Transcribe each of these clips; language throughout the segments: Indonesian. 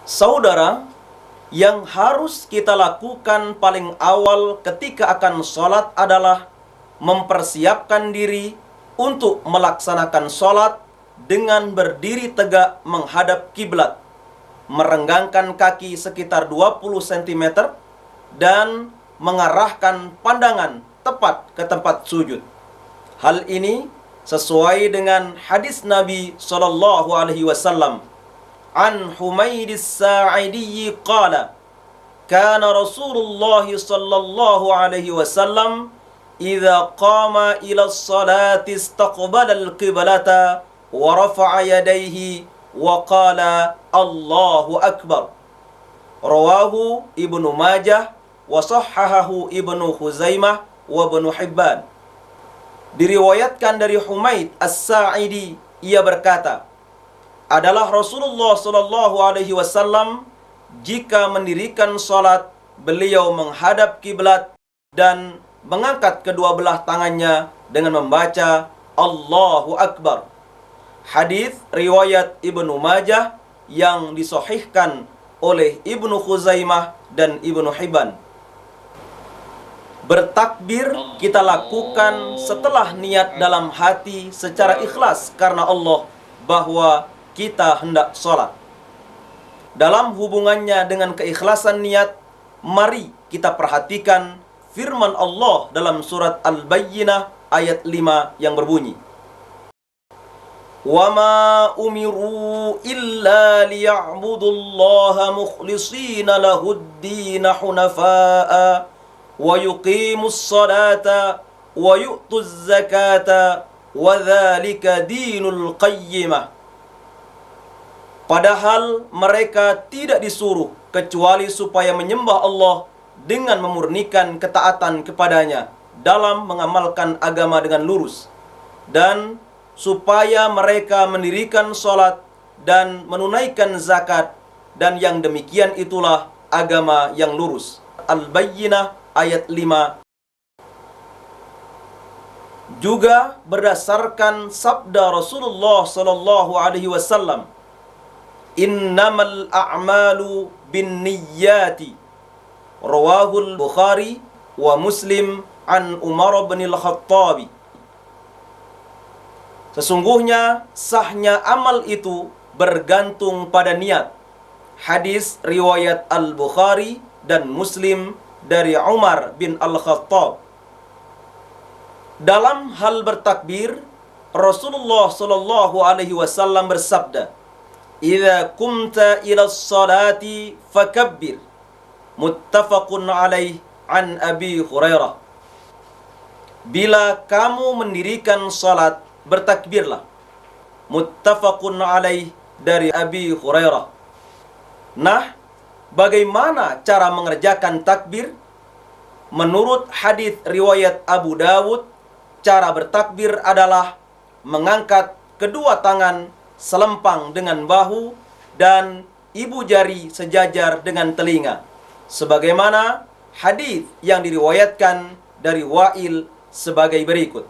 Saudara, yang harus kita lakukan paling awal ketika akan sholat adalah mempersiapkan diri untuk melaksanakan sholat dengan berdiri tegak menghadap kiblat, merenggangkan kaki sekitar 20 cm dan mengarahkan pandangan tepat ke tempat sujud. Hal ini sesuai dengan hadis Nabi SAW. An Humaydis Sa'idi qala, kana Rasulullah sallallahu alaihi wasallam idza qama ila as-salati istaqbala al-qiblata wa rafa'a yadayhi wa qala Allahu akbar. Rawahu Ibnu Majah wa sahhahahu Ibnu Khuzaimah wa Ibnu Hibban. Diriwayatkan dari Humaid As-Sa'idi, ia berkata, adalah Rasulullah sallallahu alaihi wasallam jika mendirikan salat, beliau menghadap kiblat dan mengangkat kedua belah tangannya dengan membaca Allahu Akbar. Hadis riwayat Ibnu Majah yang disahihkan oleh Ibnu Khuzaimah dan Ibnu Hibban. Bertakbir kita lakukan setelah niat dalam hati secara ikhlas karena Allah bahwa kita hendak sholat. Dalam hubungannya dengan keikhlasan niat, mari kita perhatikan firman Allah dalam surat Al-Bayyinah ayat 5 yang berbunyi, وَمَا أُمِرُوا إِلَّا لِيَعْبُدُوا اللَّهَ مُخْلِصِينَ لَهُ الدِّينَ حُنَفَاءَ وَيُقِيمُوا الصَّلَاةَ وَيُؤْتُوا الزَّكَاةَ وَذَلِكَ دِينُ الْقَيِّمَةِ. Padahal mereka tidak disuruh kecuali supaya menyembah Allah dengan memurnikan ketaatan kepadanya dalam mengamalkan agama dengan lurus, dan supaya mereka mendirikan sholat dan menunaikan zakat, dan yang demikian itulah agama yang lurus. Al-Bayyinah ayat 5. Juga berdasarkan sabda Rasulullah sallallahu alaihi wasallam, innamal a'malu binniyati. Rawahul Bukhari wa Muslim an Umar bin al-Khattabi. Sesungguhnya sahnya amal itu bergantung pada niat. Hadis riwayat Al-Bukhari dan Muslim dari Umar bin al-Khattab. Dalam hal bertakbir, Rasulullah sallallahu alaihi wasallam bersabda, idza kumta ila sholati fakabbir. Muttafaqun alaih an Abi Hurairah. Bila kamu mendirikan salat, bertakbirlah. Muttafaqun alaih dari Abi Hurairah. Nah, bagaimana cara mengerjakan takbir? Menurut hadis riwayat Abu Dawud, cara bertakbir adalah mengangkat kedua tangan selempang dengan bahu dan ibu jari sejajar dengan telinga, sebagaimana hadis yang diriwayatkan dari Wa'il sebagai berikut,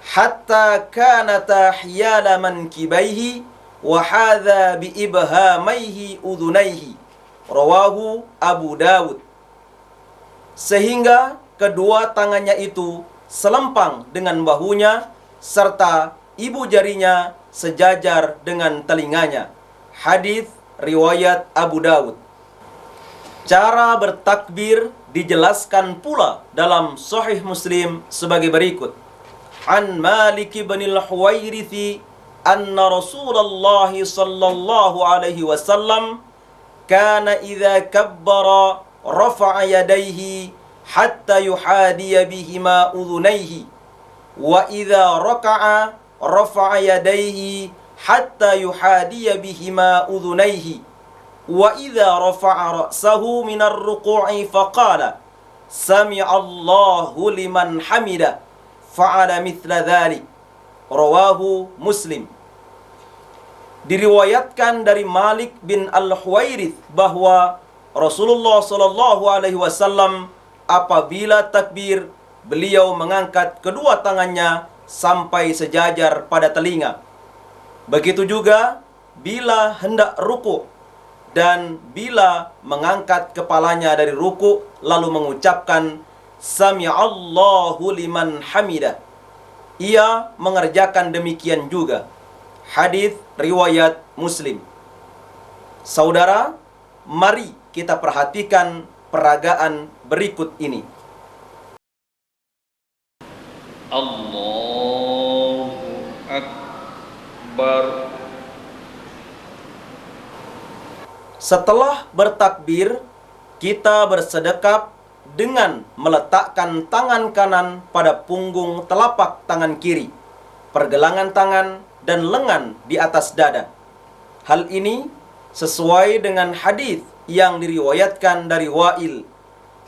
hatta kanata hiyala mankibaihi wa hadha bi ibhamaihi udhunaihi. Rawahu Abu Dawud. Sehingga kedua tangannya itu selempang dengan bahunya serta ibu jarinya sejajar dengan telinganya. Hadis riwayat Abu Dawud. Cara bertakbir dijelaskan pula dalam Sahih Muslim sebagai berikut. An Malik bin al-Huwairithi anna Rasulullah sallallahu alaihi wasallam kana idza kabbara rafa'a yadayhi hatta yuhadiya bihima udhunayhi wa idza raka'a rafa'a yadayhi hatta yuhadiya bihima udhunayhi wa idza rafa'a ra'sahu minar ruku'i faqala sami'allahu liman hamida fa'ala mithla dhalik. Rawahu Muslim. Diriwayatkan dari Malik bin Al-Huwairith bahwa Rasulullah sallallahu alaihi wasallam apabila takbir, beliau mengangkat kedua tangannya sampai sejajar pada telinga. Begitu juga bila hendak ruku, dan bila mengangkat kepalanya dari ruku lalu mengucapkan Sami'allahu liman hamidah. Ia mengerjakan demikian juga. Hadis riwayat Muslim. Saudara, mari kita perhatikan peragaan berikut ini. Allahu Akbar. Setelah bertakbir, kita bersedekap dengan meletakkan tangan kanan pada punggung telapak tangan kiri, pergelangan tangan dan lengan di atas dada. Hal ini sesuai dengan hadis yang diriwayatkan dari Wa'il.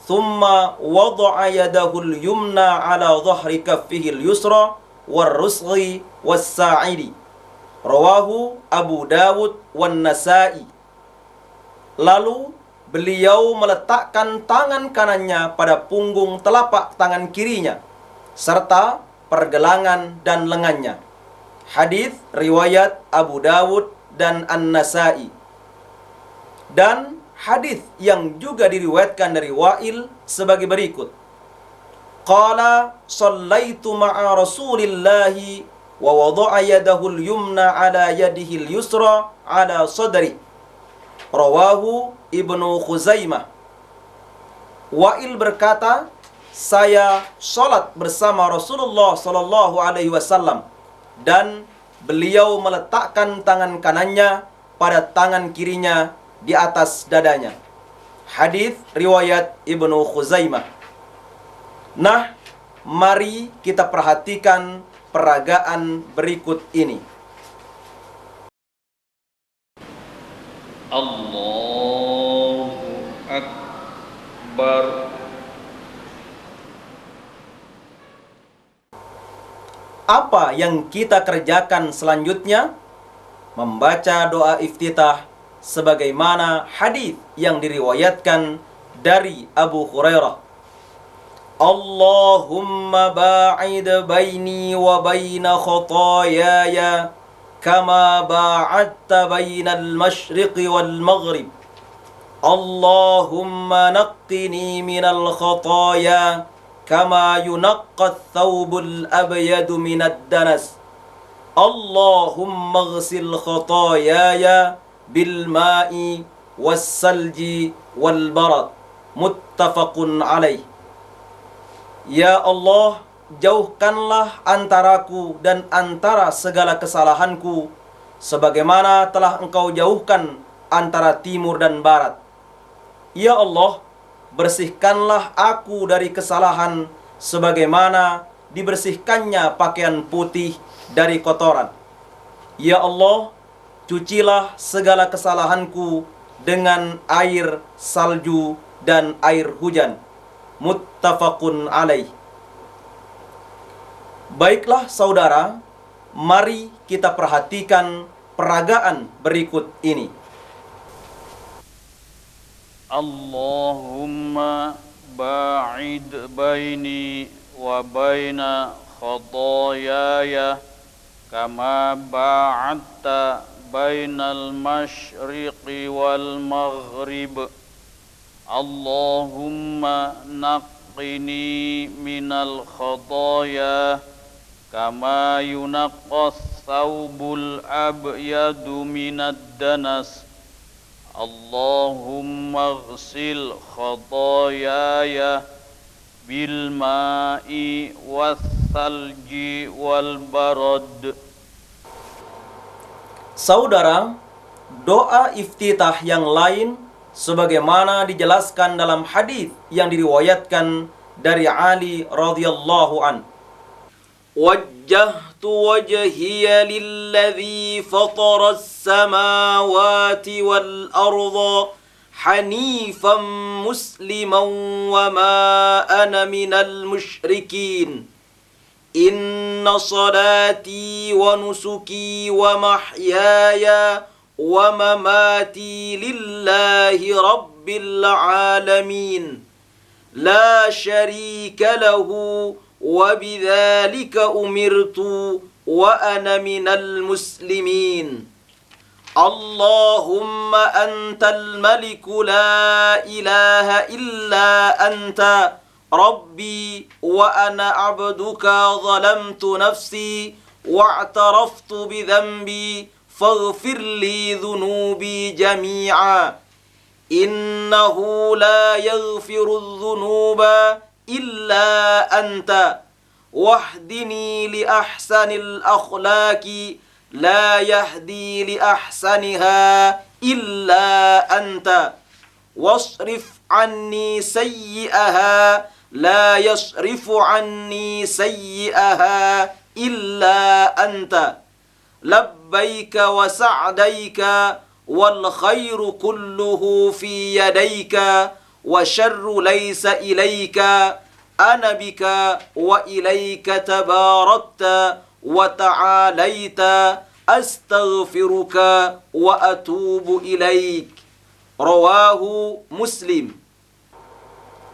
Thumma wada'a yadahul yumna ala dhahri kaffihil yusra warrusghi wassa'idi. Rawahu Abu Dawud wan Nasa'i. Lalu beliau meletakkan tangan kanannya pada punggung telapak tangan kirinya serta pergelangan dan lengannya. Hadis riwayat Abu Dawud dan An-Nasa'i. Dan hadis yang juga diriwayatkan dari Wa'il sebagai berikut. Qala shallaitu ma'a Rasulillahi wa wada'a yadahu al-yumna ala yadihi al-yusra ala sadri. Rawahu Ibnu Khuzaimah. Wa'il berkata, saya sholat bersama Rasulullah sallallahu alaihi wasallam dan beliau meletakkan tangan kanannya pada tangan kirinya di atas dadanya. Hadis riwayat Ibnu Khuzaimah. Nah, mari kita perhatikan peragaan berikut ini. Allahu Akbar. Apa yang kita kerjakan selanjutnya? Membaca doa iftitah sebagaimana hadis yang diriwayatkan dari Abu Hurairah. Allahumma ba'id baini wa baina khataayaya kama ba'adta bainal masyriqi wal maghrib. Allahumma naqqini minal khataaya kama yunaqqa ath-thawbul abyadu minad danas. Allahumma ighsil khataayaya bil ma'i was salji wal barad. Muttafaqun alaih. Ya Allah, jauhkanlah antaraku dan antara segala kesalahanku sebagaimana telah Engkau jauhkan antara timur dan barat. Ya Allah, bersihkanlah aku dari kesalahan sebagaimana dibersihkannya pakaian putih dari kotoran. Ya Allah, cucilah segala kesalahanku dengan air salju dan air hujan. Muttafaqun alaih. Baiklah saudara, mari kita perhatikan peragaan berikut ini. Allahumma ba'id baini wa baina khataayaya kama ba'adta bainal masyriqi wal maghrib. Allahumma naqqini minal khataaya kama yunaqqas thawbul abyadu minad danas. Allahumma ighsil khataayaya bil ma'i was salji wal barad. Saudara, doa iftitah yang lain sebagaimana dijelaskan dalam hadis yang diriwayatkan dari Ali radhiyallahu an. Wajjahtu wajhiya lilladzi fatara as-samawati wal arda hanifan musliman wa ma ana minal musyrikin. Inna salati wa nusuki wa mahyaya wa mamati lillahi rabbil alamin. La syarika lahu wa bidzalika umirtu wa ana minal muslimin. Allahumma antal maliku la ilaha illa anta rabbi wa ana abduka zalamtu nafsi wa'taraftu bidhanbi faghfir li dhunubi jami'a innahu la yaghfiru dhunuba illa anta wahdini li ahsanil akhlaqi la yahdi li ahsaniha illa anta wasrif anni sayyi'aha la yasrifu anni sayyi'aha illa anta labbaika wa sa'daika wal khairu kulluhu fi yadayka wa syarru laysa ilayka ana bika wa ilayka tabarakta wa ta'alaita astaghfiruka wa atubu ilaik. Rawahu Muslim.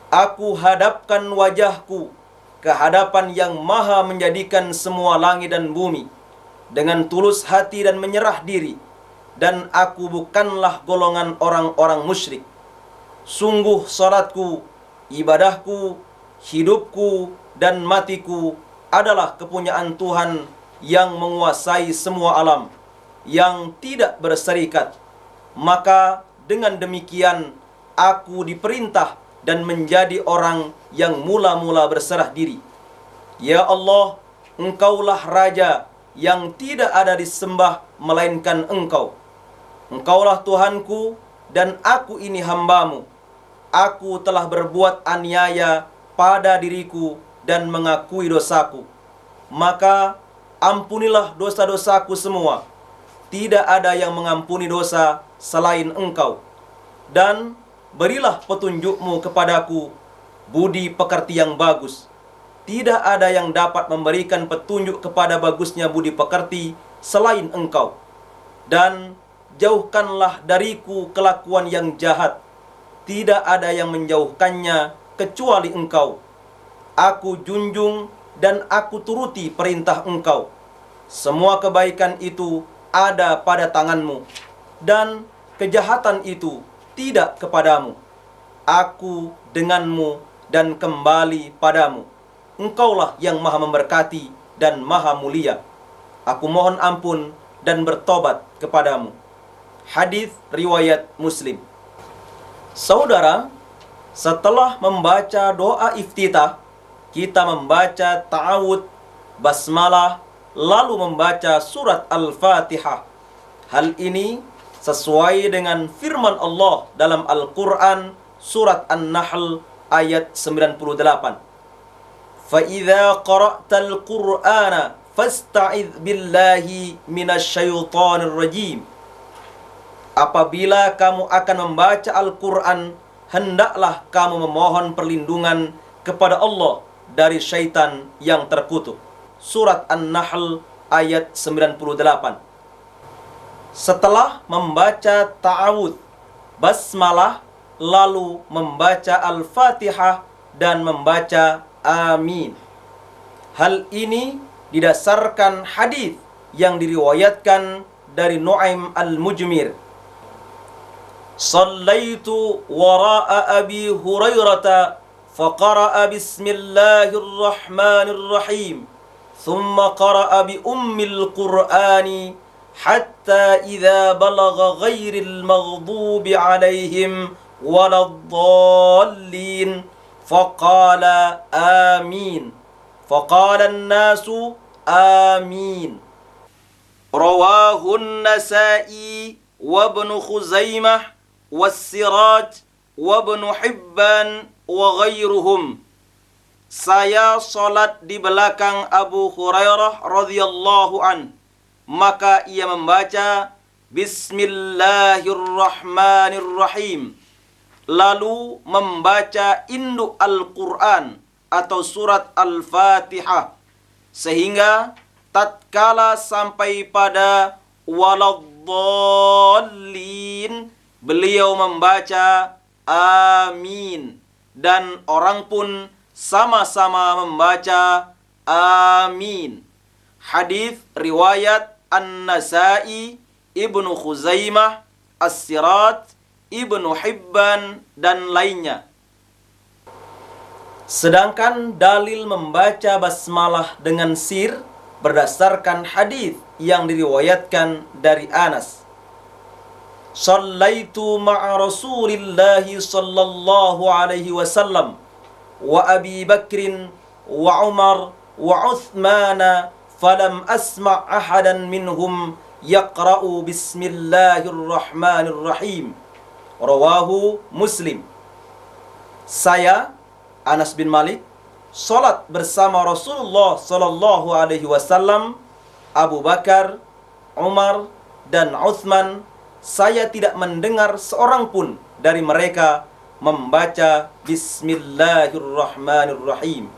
Aku hadapkan wajahku ke hadapan yang maha menjadikan semua langit dan bumi dengan tulus hati dan menyerah diri, dan aku bukanlah golongan orang-orang musyrik. Sungguh salatku, ibadahku, hidupku dan matiku adalah kepunyaan Tuhan yang menguasai semua alam, yang tidak berserikat. Maka dengan demikian aku diperintah dan menjadi orang yang mula-mula berserah diri. Ya Allah, Engkaulah Raja yang tidak ada disembah melainkan Engkau. Engkaulah Tuhanku dan aku ini hamba-Mu. Aku telah berbuat aniaya pada diriku dan mengakui dosaku. Maka ampunilah dosa-dosaku semua. Tidak ada yang mengampuni dosa selain Engkau. Dan berilah petunjuk-Mu kepadaku, budi pekerti yang bagus. Tidak ada yang dapat memberikan petunjuk kepada bagusnya budi pekerti selain Engkau. Dan jauhkanlah dariku kelakuan yang jahat. Tidak ada yang menjauhkannya kecuali Engkau. Aku junjung dan aku turuti perintah Engkau. Semua kebaikan itu ada pada tangan-Mu, dan kejahatan itu tidak kepadamu. Aku denganmu dan kembali padamu. Engkaulah yang maha memberkati dan maha mulia. Aku mohon ampun dan bertobat kepadamu. Hadis riwayat Muslim. Saudara, setelah membaca doa iftitah, kita membaca ta'awud, basmalah, lalu membaca surat Al-Fatihah. Hal ini sesuai dengan firman Allah dalam Al-Quran surat An-Nahl ayat 98. فَإِذَا قَرَأْتَ الْقُرْآنَ فَاسْتَعِذْ بِاللَّهِ مِنَ الشَّيْطَانِ الرَّجِيمِ. Apabila kamu akan membaca Al-Quran, hendaklah kamu memohon perlindungan kepada Allah dari syaitan yang terkutuk. Surat An-Nahl ayat 98. Setelah membaca ta'awud, basmalah, lalu membaca Al-Fatihah dan membaca amin. Hal ini didasarkan hadis yang diriwayatkan dari Nu'aim al-Mujmir. Sallaitu wara'a Abi Hurairah faqara'a bismillahirrahmanirrahim thumma qara'a bi ummil qur'ani hatta idza balagha ghairil maghdubi alaihim waladdallin faqala amin faqala an-nasu amin. Rawahun Nasa'i wa Ibnu Khuzaimah was-Siraj wa Ibnu Hibban wa ghairuhum. Saya salat di belakang Abu Hurairah radhiyallahu an, maka ia membaca Bismillahirrahmanirrahim, lalu membaca induk Al-Quran atau surat Al-Fatihah, sehingga tatkala sampai pada waladdallin, beliau membaca amin, dan orang pun sama-sama membaca amin. Hadis riwayat An-Nasa'i, Ibnu Khuzaimah, As-Sirat, Ibnu Hibban, dan lainnya. Sedangkan dalil membaca basmalah dengan sir berdasarkan hadis yang diriwayatkan dari Anas. Shallaitu ma'a Rasulillahi sallallahu alaihi wasallam wa Abi Bakrin wa Umar wa Uthmana falam asma' ahadan minhum yaqra'u bismillahirrahmanirrahim. Rawahu Muslim. Saya, Anas bin Malik, salat bersama Rasulullah sallallahu alaihi wasallam, Abu Bakar, Umar, dan Uthman. Saya tidak mendengar seorang pun dari mereka membaca Bismillahirrahmanirrahim.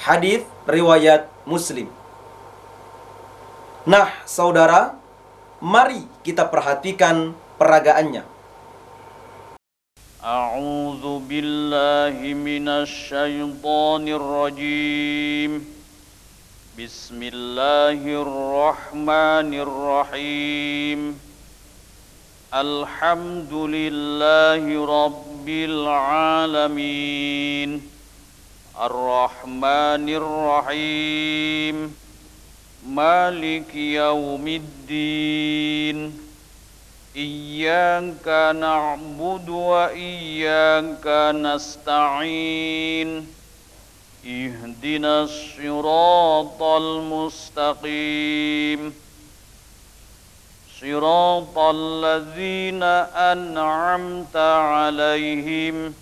Hadis riwayat Muslim. Nah, saudara, mari kita perhatikan peragaannya. A'udzu billahi minasy syaithanir rajim. Bismillahirrahmanirrahim. Alhamdulillahi rabbil alamin. Ar-Rahmanir Rahim. Maliki yaumiddin. Iyyaka na'budu wa iyyaka nasta'in. Ihdinas siratal mustaqim. Siratal ladzina an'amta 'alaihim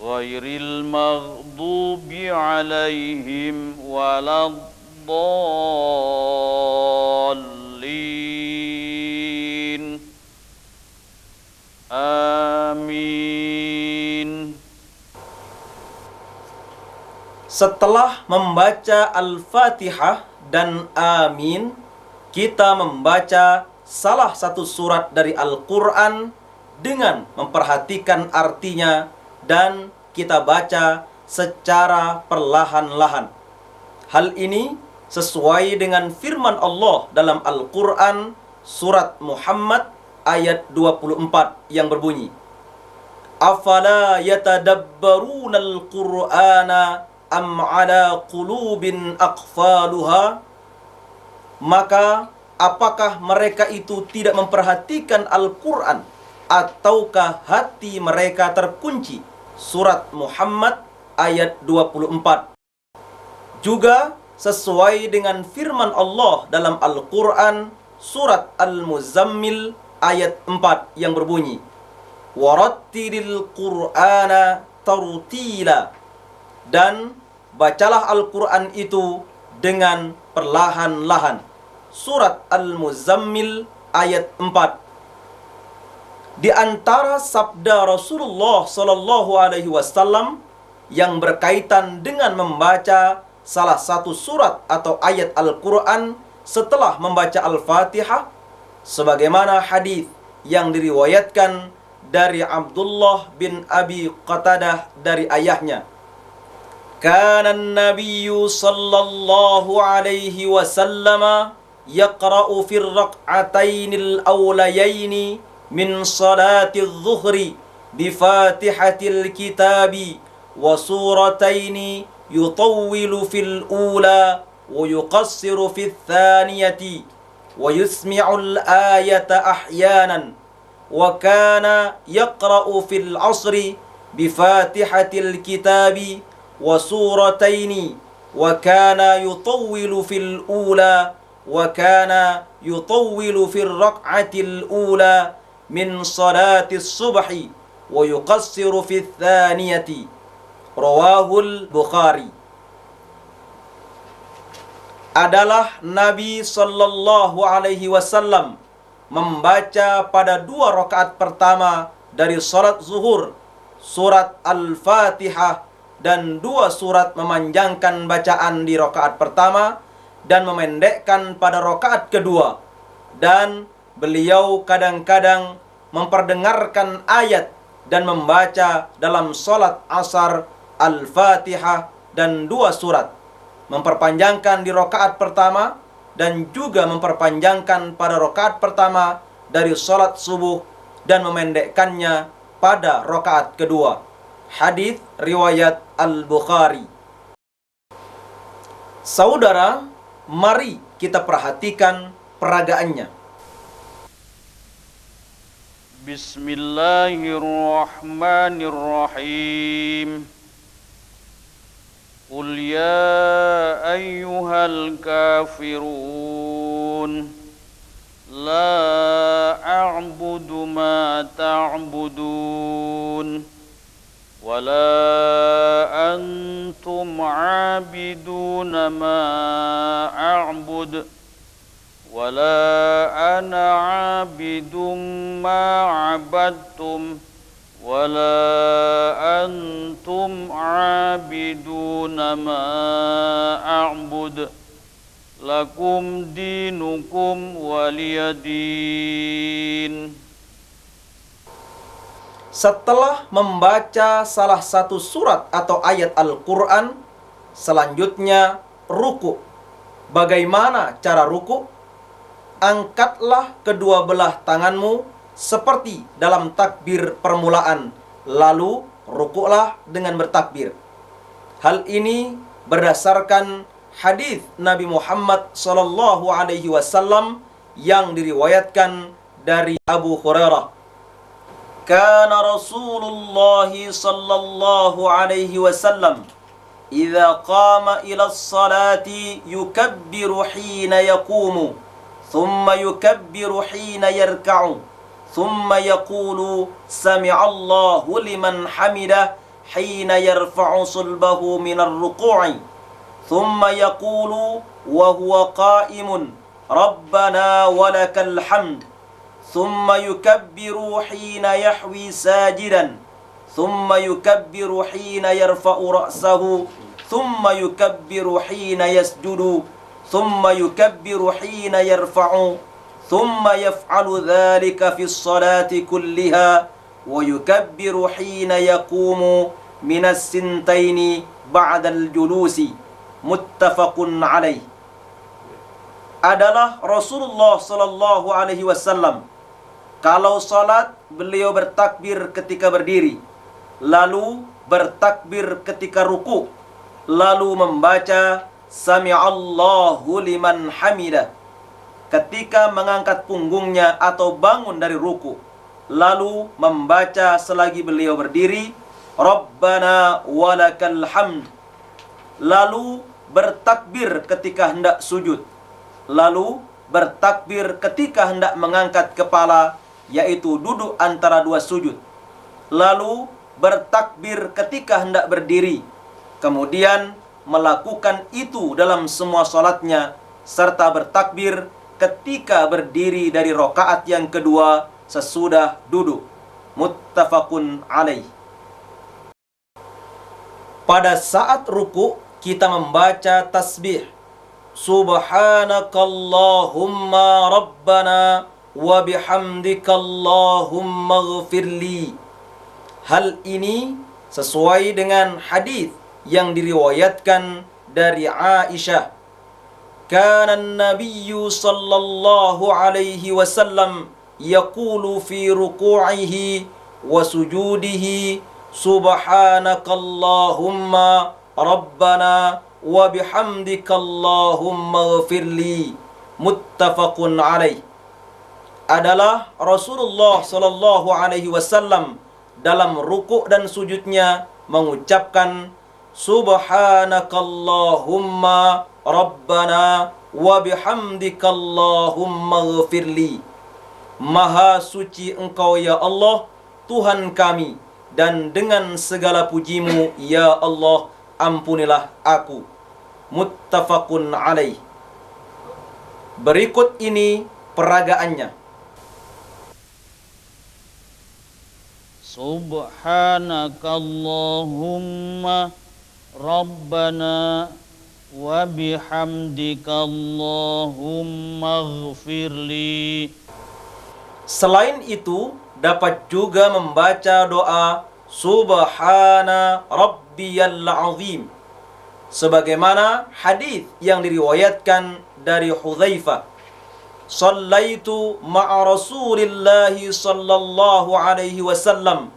ghairil maghdubi 'alaihim waladdallin. Amin. Setelah membaca Al-Fatihah dan Amin, kita membaca salah satu surat dari Al-Quran dengan memperhatikan artinya dan kita baca secara perlahan-lahan. Hal ini sesuai dengan firman Allah dalam Al-Quran surat Muhammad ayat 24 yang berbunyi, Afala yatadabbaruna al-Qur'ana am ala qulubin aqfaluha? Maka apakah mereka itu tidak memperhatikan Al-Quran ataukah hati mereka terkunci? Surat Muhammad ayat 24. Juga sesuai dengan firman Allah dalam Al-Quran surat Al-Muzammil ayat 4 yang berbunyi, Warattilil Qur'ana tartila. Dan bacalah Al-Quran itu dengan perlahan-lahan. Surat Al-Muzammil ayat 4. Di antara sabda Rasulullah sallallahu alaihi wasallam yang berkaitan dengan membaca salah satu surat atau ayat Al-Quran setelah membaca Al-Fatihah, sebagaimana hadis yang diriwayatkan dari Abdullah bin Abi Qatadah dari ayahnya, Kana an-nabiyyu sallallahu alaihi wasallam yaqra'u fi ar-rak'atayn al-awlayayn min salati adh-dhuhri bi Fatihatil kitabi wa suratayn yutawwilu fil ula wa yuqassiru fil thaniyati wa yusmi'ul ayata ahyanan wa kana yaqra'u fil 'asri bi Fatihatil kitabi wa surataini wa kana yutawwilu fil ula wa kana yutawwilu fil rak'atil ula min salatis subhi wa yuqassiru fil thaniyati. Rawahul Bukhari. Adalah Nabi sallallahu alaihi wasallam membaca pada 2 rakaat pertama dari salat zuhur surat Al-Fatihah dan 2 surat memanjangkan bacaan di rakaat pertama dan memendekkan pada rakaat kedua. Dan beliau kadang-kadang memperdengarkan ayat dan membaca dalam salat asar Al-Fatihah dan 2 surat, memperpanjangkan di rakaat pertama dan juga memperpanjangkan pada rakaat pertama dari salat subuh dan memendekkannya pada rakaat kedua. Hadis riwayat Al-Bukhari. Saudara, mari kita perhatikan peragaannya. Bismillahirrahmanirrahim. Qul ya ayyuhal kafirun la a'budu ma ta'budun wa la antum 'abiduna ma a'bud wa la ana 'abidum ma 'abadtum wa la antum 'abiduna ma a'bud lakum dinukum waliyadin. Setelah membaca salah satu surat atau ayat Al-Quran, selanjutnya ruku. Bagaimana cara ruku? Angkatlah kedua belah tanganmu seperti dalam takbir permulaan, lalu rukuklah dengan bertakbir. Hal ini berdasarkan hadis Nabi Muhammad sallallahu alaihi wasallam yang diriwayatkan dari Abu Hurairah. Kana Rasulullah sallallahu alaihi wasallam idza qama ila as-salati yukabbiru hina yaqumu thumma yukabbiru hina yarka'u ثم يقول سمع الله لمن حمده حين يرفع صلبه من الركوع ثم يقول وهو قائم ربنا ولك الحمد ثم يكبر حين يحوي ساجدا ثم يكبر حين يرفع رأسه ثم يكبر حين يسجد ثم يكبر حين يرفع ثم يفعل ذلك في الصلاة كلها ويكبر حين يقوم من السنتين بعد الجلوس متفق عليه. Adalah Rasulullah sallallahu alaihi wasallam, kalau salat beliau bertakbir ketika berdiri, lalu bertakbir ketika ruku, lalu membaca Sami'allahu liman hamidah ketika mengangkat punggungnya atau bangun dari ruku, lalu membaca selagi beliau berdiri Rabbana walakal hamd, lalu bertakbir ketika hendak sujud, lalu bertakbir ketika hendak mengangkat kepala, yaitu duduk antara dua sujud, lalu bertakbir ketika hendak berdiri, kemudian melakukan itu dalam semua salatnya, serta bertakbir ketika berdiri dari rakaat yang kedua sesudah duduk. Muttafaqun alaih. Pada saat ruku kita membaca tasbih Subhanakallahumma rabbana wa bihamdikallahumma ghfirli. Hal ini sesuai dengan hadis yang diriwayatkan dari Aisyah. Kana an-nabiyyu sallallahu alaihi wasallam yaqulu fi ruku'ihi wa sujudihi subhanakallahumma rabbana wa bihamdikallahumma ghfirli. Muttafaqun alaih. Adalah Rasulullah sallallahu alaihi wasallam dalam ruku' dan sujudnya mengucapkan subhanakallahumma rabbana wa bihamdikallahumma ghfirli. Maha suci Engkau ya Allah, Tuhan kami, dan dengan segala pujimu ya Allah, ampunilah aku. Muttafaqun alaih. Berikut ini peragaannya. Subhanakallahumma rabbana wa bihamdikallahumma ghfirli. Selain itu, dapat juga membaca doa Subhana Rabbiyal Azim, sebagaimana hadis yang diriwayatkan dari Hudzaifah. Sallaitu ma'a Rasulillahi sallallahu alaihi wasallam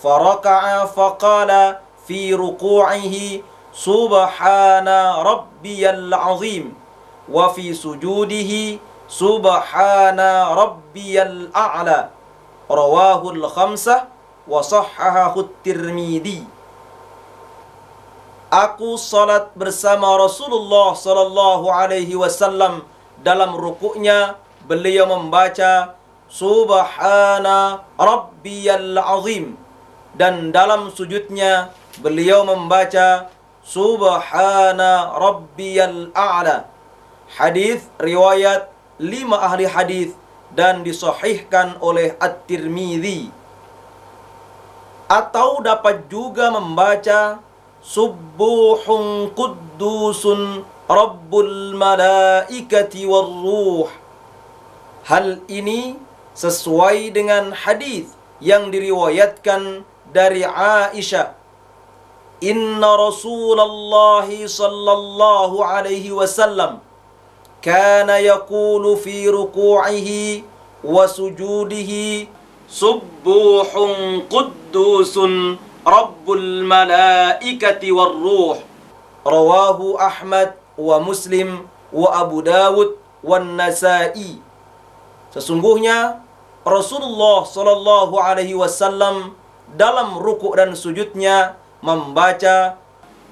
faraka'a faqala fi ruku'ihi subhana rabbiyal azim wa fi sujudihi subhana rabbiyal a'la. Rawahul khamsah wa sahhahahu Tirmidzi. Aku salat bersama Rasulullah sallallahu alaihi wasallam. Dalam rukuknya beliau membaca subhana rabbiyal azim, dan dalam sujudnya beliau membaca subhana rabbiyal a'la. Hadis riwayat 5 ahli hadis dan disahihkan oleh At-Tirmidzi. Atau dapat juga membaca Subbuhun Quddusun Rabbul Malaikati Warruh. Hal ini sesuai dengan hadis yang diriwayatkan dari Aisyah. Inna Rasulullah sallallahu alaihi wasallam kana yaqulu fi ruku'ihi wa sujudihi Subbuhun Quddusun Rabbul Malaikati Warruh. Rawahu Ahmad wa Muslim wa Abu Dawud wa Nasa'i. Sesungguhnya Rasulullah sallallahu alaihi wasallam dalam rukuk dan sujudnya membaca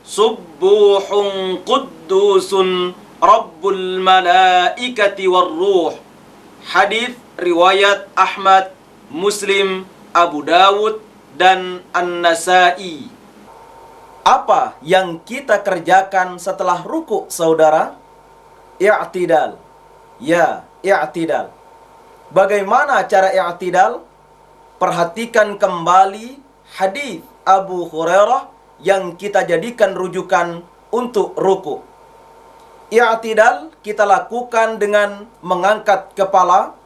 Subbuhun Quddusun Rabbul Malaikati Warruh. Hadis riwayat Ahmad, Muslim, Abu Dawud dan An-Nasa'i. Apa yang kita kerjakan setelah rukuk, saudara? I'tidal. Ya, i'tidal. Bagaimana cara i'tidal? Perhatikan kembali hadis Abu Hurairah yang kita jadikan rujukan untuk rukuk. I'tidal kita lakukan dengan mengangkat kepala,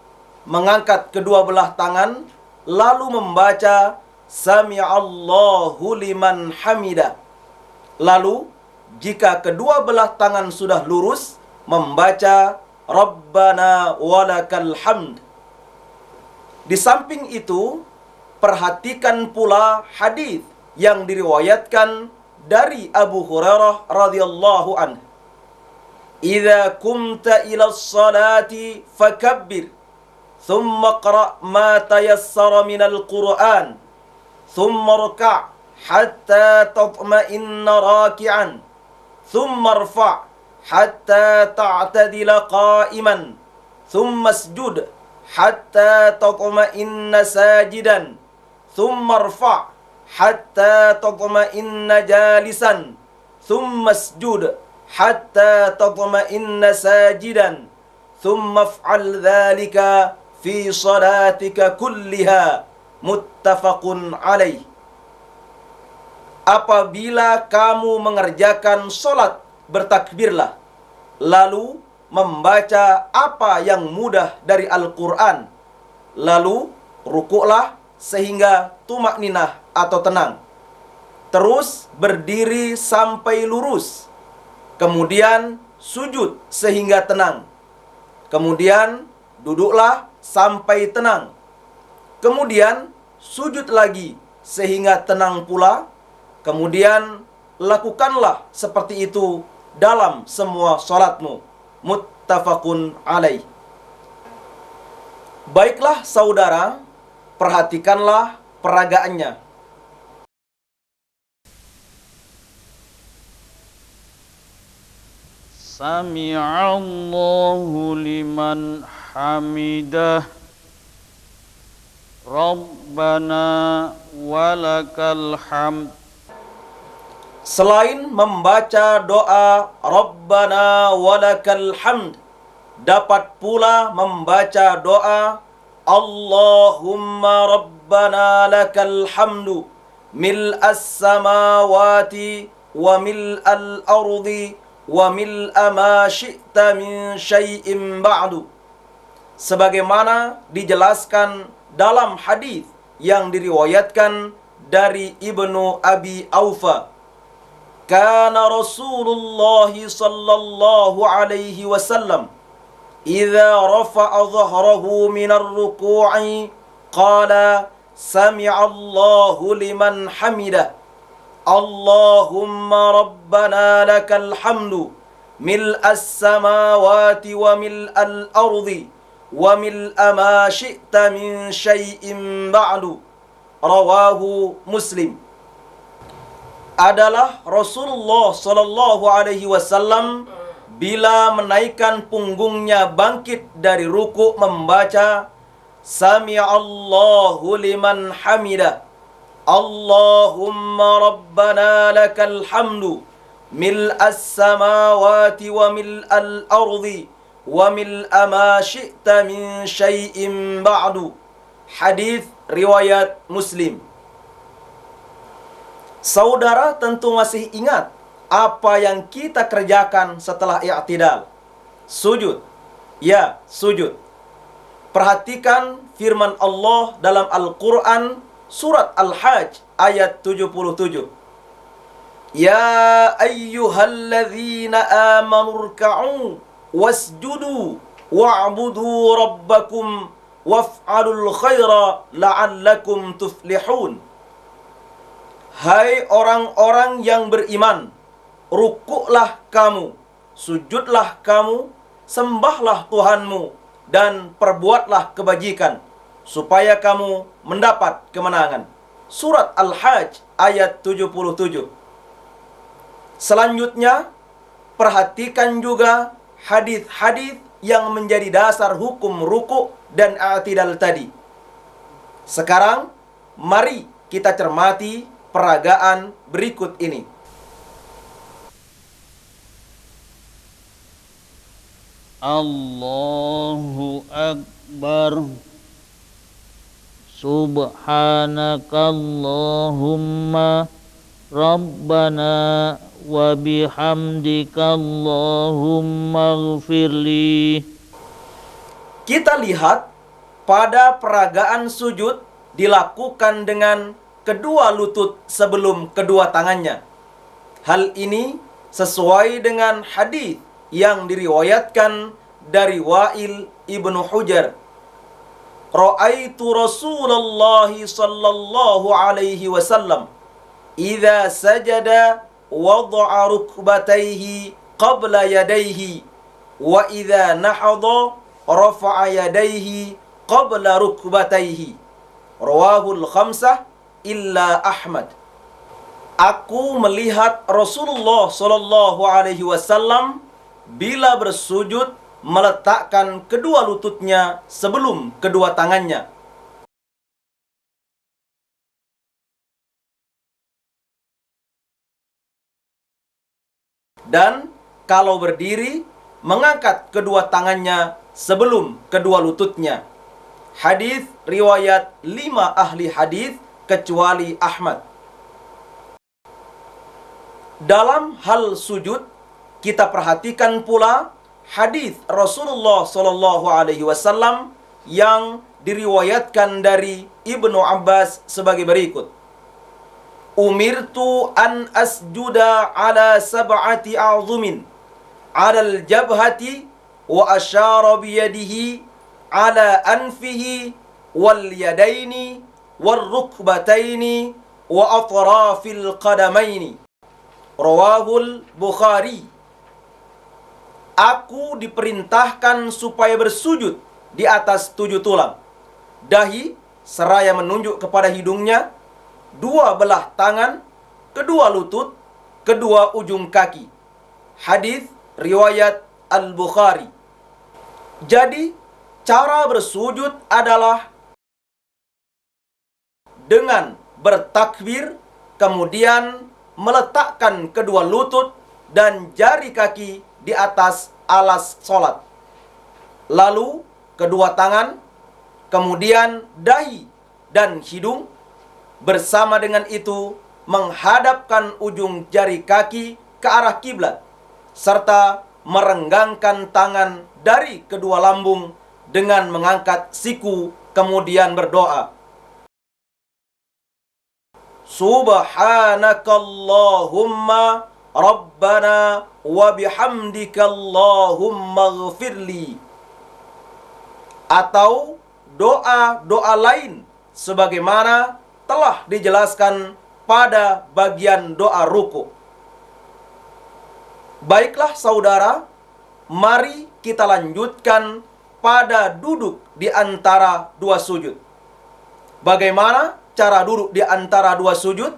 mengangkat kedua belah tangan, lalu membaca Sami'allahu liman hamidah. Lalu jika kedua belah tangan sudah lurus, membaca Rabbana walakal hamd. Di samping itu, perhatikan pula hadis yang diriwayatkan dari Abu Hurairah radhiyallahu anhu. Idza kumta ila sholati fakabbir, thumma qra' ma tayassara minal Qur'an, thumma rka' hatta tatma'inna raki'an, thumma irfa' hatta ta'tadila qa'iman, thumma isjud hatta tatma'inna sajidan, thumma irfa' hatta tatma'inna jalisan, thumma isjud hatta tatma'inna sajidan, thumma fa'al dhalika fi salatika kulliha. Muttafaqun alaih. Apabila kamu mengerjakan solat, bertakbirlah, lalu membaca apa yang mudah dari Al-Quran, lalu rukuklah sehingga tumakninah atau tenang, terus berdiri sampai lurus, kemudian sujud sehingga tenang, kemudian duduklah sampai tenang, kemudian sujud lagi sehingga tenang pula, kemudian lakukanlah seperti itu dalam semua salatmu. Muttafaqun alaih. Baiklah saudara, perhatikanlah peragaannya. Sami'allahu liman hamidah. Rabbana walakal hamd. Selain membaca doa Rabbana walakal hamd, dapat pula membaca doa Allahumma Rabbana lakal hamdu mil'as samawati wa mil'al ardi wa mil'a ma syi'ta min syai'in ba'du. Sebagaimana dijelaskan dalam hadis yang diriwayatkan dari Ibnu Abi Aufa, kana Rasulullah sallallahu alaihi wasallam idza rafa'a dhahrahu minar ruku'i qala sami'allahu liman hamidah Allahumma rabbana lakal hamdu mil'as samawati wa mil'al ardi wa mil'a ma syi'ta min syai'in ba'du. Rawahu Muslim. Adalah Rasulullah sallallahu alaihi wasallam bila menaikkan punggungnya bangkit dari ruku' membaca Sami'allahu liman hamidah Allahumma rabbana lakal hamdu mil'as samawati wa mil'al ardi wa mil'a ma syi'ta min syai'in ba'du. Hadis riwayat Muslim. Saudara tentu masih ingat apa yang kita kerjakan setelah i'tidal. Sujud. Ya, sujud. Perhatikan firman Allah dalam Al-Quran surat Al-Hajj ayat 77. Ya ayyuhalladzina amanu rka'u wasjudu wa'budu rabbakum waf'alul khaira la'allakum tuflihun. Hai orang-orang yang beriman, rukuklah kamu, sujudlah kamu, sembahlah Tuhanmu, dan perbuatlah kebajikan, supaya kamu mendapat kemenangan. Surat Al-Hajj ayat 77. Selanjutnya, perhatikan juga hadis-hadis yang menjadi dasar hukum rukuk dan i'tidal tadi. Sekarang, mari kita cermati peragaan berikut ini. Allahu Akbar. Subhanakallahumma Rabbana wa bihamdikallahumma ighfirli. Kita lihat pada peragaan sujud dilakukan dengan kedua lutut sebelum kedua tangannya. Hal ini sesuai dengan hadis yang diriwayatkan dari Wa'il ibnu Hujr. Ra'aitu Rasulullah sallallahu alaihi wasallam idza sajada wada'a rukbatayhi qabla yadayhi wa idza nahadha rafa'a yadayhi qabla rukbatayhi. Rawahul khamsah illa Ahmad. Aku melihat Rasulullah sallallahu alaihi wasallam bila bersujud meletakkan kedua lututnya sebelum kedua tangannya. Dan kalau berdiri mengangkat kedua tangannya sebelum kedua lututnya. Hadis riwayat 5 ahli hadis kecuali Ahmad. Dalam hal sujud kita perhatikan pula hadis Rasulullah sallallahu alaihi wasallam yang diriwayatkan dari Ibnu Abbas sebagai berikut. Umirtu an asjuda ala sab'ati a'zumin ala al-jabhati wa asyara biyadihi ala anfihi wal yadaini wal rukbataini wa atrafil qadamaini. Rawahul Bukhari. Aku diperintahkan supaya bersujud di atas 7 tulang, dahi seraya menunjuk kepada hidungnya, 2 belah tangan, kedua lutut, kedua ujung kaki. Hadis riwayat Al-Bukhari. Jadi, cara bersujud adalah dengan bertakbir, kemudian meletakkan kedua lutut dan jari kaki di atas alas solat. Lalu kedua tangan, kemudian dahi dan hidung, bersama dengan itu menghadapkan ujung jari kaki ke arah kiblat, serta merenggangkan tangan dari kedua lambung dengan mengangkat siku, kemudian berdoa. Subhanakallahumma Rabbana wa bihamdikallahumma ighfirli. atau doa-doa lain sebagaimana telah dijelaskan pada bagian doa ruku. Baiklah saudara, mari kita lanjutkan pada duduk di antara dua sujud. Bagaimana cara duduk di antara dua sujud?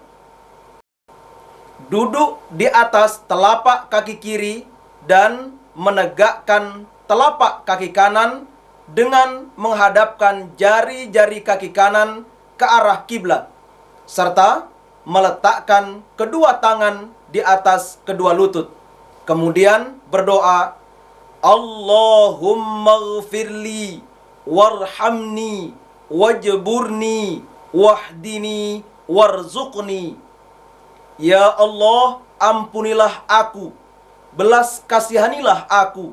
Duduk di atas telapak kaki kiri dan menegakkan telapak kaki kanan dengan menghadapkan jari-jari kaki kanan ke arah kiblat, serta meletakkan kedua tangan di atas kedua lutut. Kemudian berdoa, Allahumma ghfirli warhamni wajburni wahdini warzuqni. Ya Allah, ampunilah aku, belas kasihanilah aku,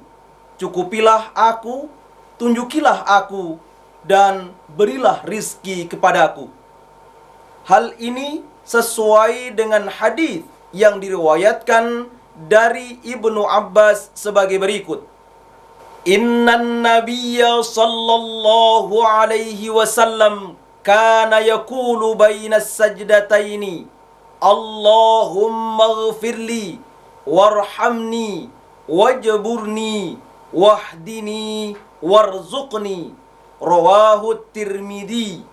cukupilah aku, tunjukilah aku, dan berilah rizki kepadaku. Hal ini sesuai dengan hadis yang diriwayatkan dari Ibnu Abbas sebagai berikut. Innan nabiyya sallallahu alaihi wasallam kana yaqulu bainas sajdataini Allahumma ghfirli warhamni wajburni wahdini warzuqni. Rawahu Tirmidzi.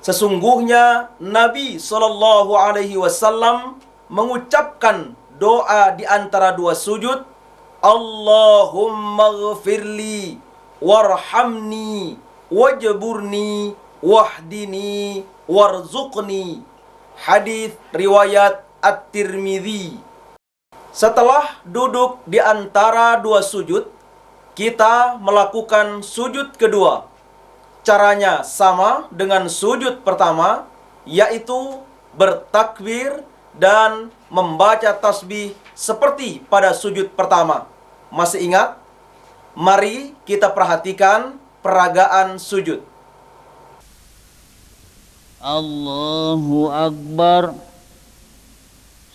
Sesungguhnya Nabi sallallahu alaihi wasallam mengucapkan doa di antara dua sujud, Allahumma ghfirli warhamni wajburni wahdini warzuqni. Hadis riwayat At-Tirmidzi. Setelah duduk di antara dua sujud, kita melakukan sujud kedua. Caranya sama dengan sujud pertama, yaitu bertakbir dan membaca tasbih seperti pada sujud pertama. Masih ingat? Mari kita perhatikan peragaan sujud. Allahu Akbar.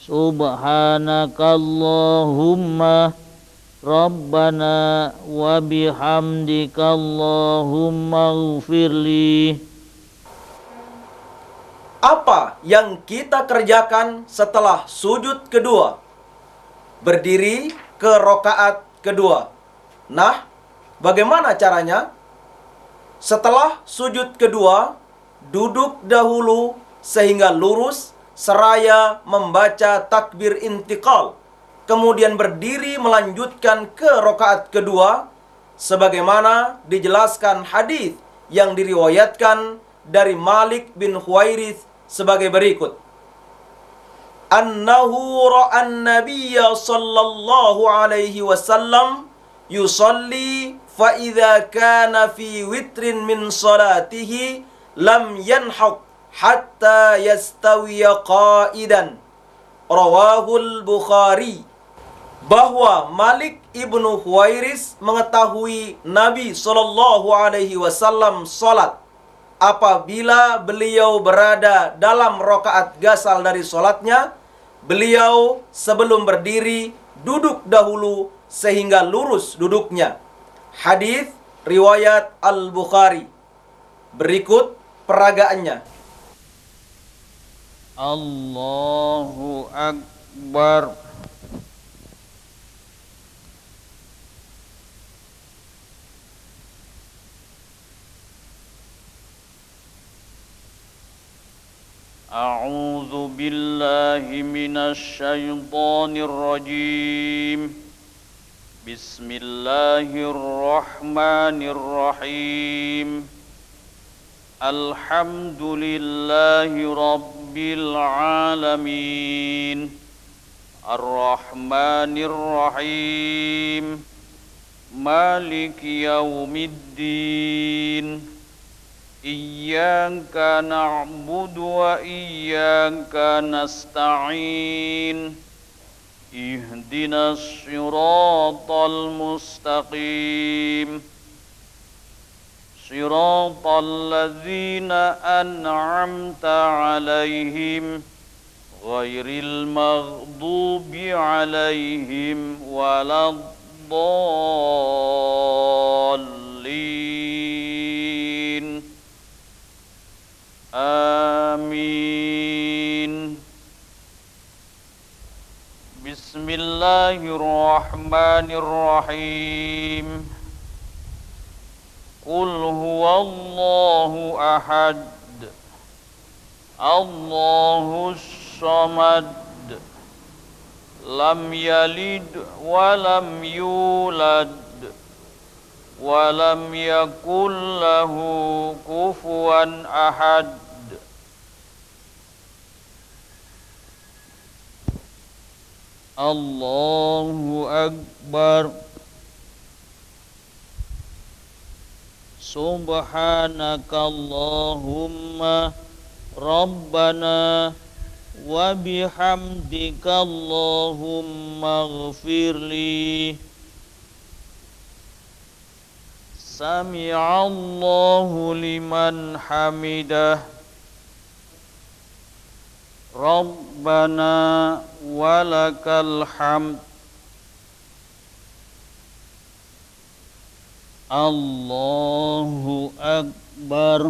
Subhanakallahumma Rabbana wa bihamdika Allahumma ghfirli. Apa yang kita kerjakan setelah sujud kedua? Berdiri ke rokaat kedua. Nah, bagaimana caranya? Setelah sujud kedua, duduk dahulu sehingga lurus seraya membaca takbir intiqal. Kemudian berdiri melanjutkan ke rokaat kedua sebagaimana dijelaskan hadis yang diriwayatkan dari Malik bin Huwairits sebagai berikut. Annahu ra'an nabiyya sallallahu alaihi wasallam yusalli fa idza kana fi witrin min salatihi lam yanhaq hatta yastawiya qa'idan. Rawahul Bukhari. Bahwa Malik ibnu Huwairits mengetahui Nabi sallallahu alaihi wasallam salat apabila beliau berada dalam rakaat gasal dari salatnya, beliau sebelum berdiri duduk dahulu sehingga lurus duduknya. Hadis riwayat Al-Bukhari. Berikut peragaannya. Allahu Akbar. A'udzu billahi minasy syaithanir rajim. Bismillahirrahmanirrahim. Alhamdulillahi rabbil alamin. Ar-Rahmanir Rahim. Maliki yaumiddin. Iyyaka na'budu wa iyyaka nasta'in. Ihdinas siratal mustaqim. Siratal ladzina an'amta 'alaihim ghairil maghdubi 'alaihim waladdallin. المرسلين آمين. بسم الله الرحمن الرحيم. قل هو الله أحد الله الصمد لم يلد ولم يولد ولم يكن له كفوا أحد. الله أكبر. سبحانك اللهم ربنا وبحمدك اللهم اغفر لي. سمع الله لمن حمده. ربنا ولك الحمد. الله أكبر.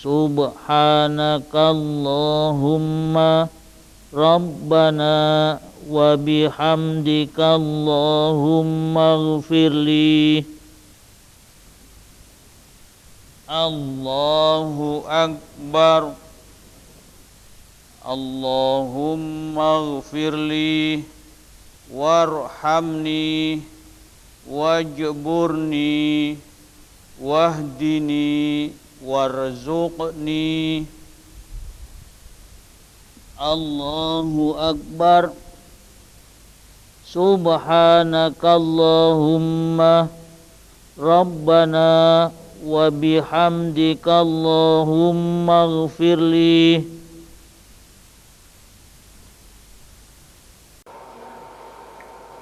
سبحانك اللهم ربنا وبحمدك اللهم اغفر لي. الله أكبر. اللهم اغفر لي وارحمني واجبرني واهدني وارزقني. الله أكبر. سبحانك اللهم ربنا وبحمدك اللهم اغفر لي.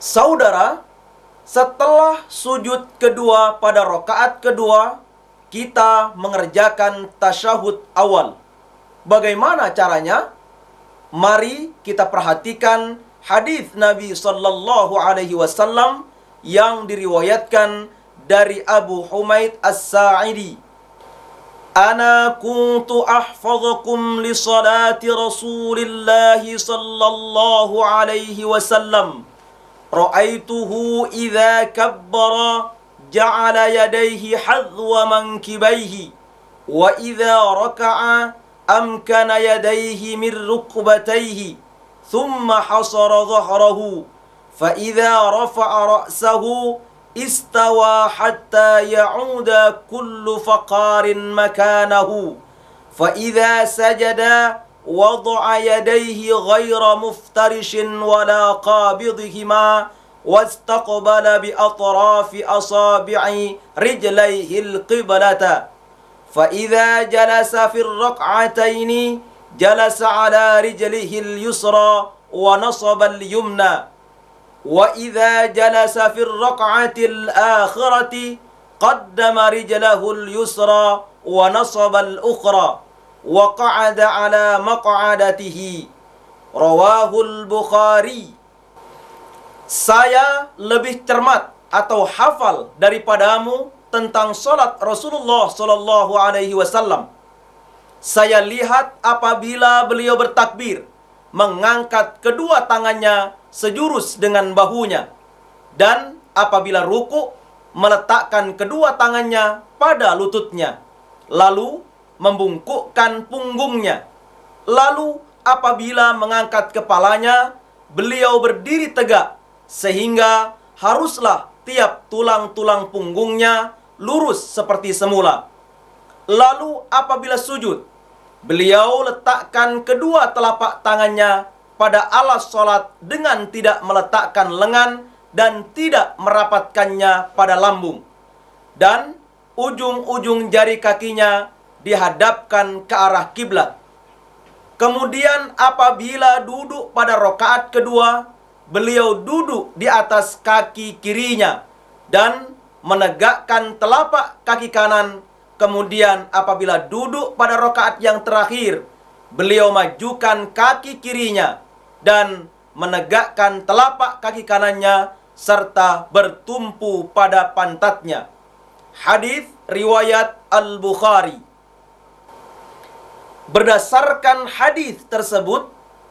Saudara, setelah sujud kedua pada rakaat kedua, kita mengerjakan tasyahud awal. Bagaimana caranya? Mari kita perhatikan hadis Nabi sallallahu alaihi wasallam yang diriwayatkan dari Abu Humaid As-Sa'idi. Ana kuntu ahfazukum li salati Rasulillah sallallahu alaihi wasallam. Ra'aituhu idza kabbara ja'ala yadayhi hadwa mankibaihi wa idza raka'a amkana yadayhi min rukbatayhi thumma hasara dhahrahu fa idza rafa'a ra'sahu istawa hatta ya'uda kullu faqarin makanahu fa idza sajada وضع يديه غير مفترش ولا قابضهما واستقبل بأطراف أصابع رجليه القبلة فإذا جلس في الركعتين جلس على رجله اليسرى ونصب اليمنى وإذا جلس في الركعة الآخرة قدم رجله اليسرى ونصب الأخرى وقعد على مقعدته. Rawahul Bukhari. Saya lebih cermat atau hafal daripadamu tentang salat Rasulullah sallallahu alaihi wasallam. Saya lihat apabila beliau bertakbir, mengangkat kedua tangannya sejurus dengan bahunya, dan apabila ruku, meletakkan kedua tangannya pada lututnya, lalu membungkukkan punggungnya. Lalu apabila mengangkat kepalanya, beliau berdiri tegak sehingga haruslah tiap tulang-tulang punggungnya lurus seperti semula. Lalu apabila sujud, beliau letakkan kedua telapak tangannya pada alas salat dengan tidak meletakkan lengan dan tidak merapatkannya pada lambung, dan ujung-ujung jari kakinya dihadapkan ke arah kiblat. Kemudian apabila duduk pada rakaat kedua, beliau duduk di atas kaki kirinya dan menegakkan telapak kaki kanan. Kemudian apabila duduk pada rakaat yang terakhir, beliau majukan kaki kirinya dan menegakkan telapak kaki kanannya serta bertumpu pada pantatnya. Hadis riwayat Al-Bukhari. Berdasarkan hadis tersebut,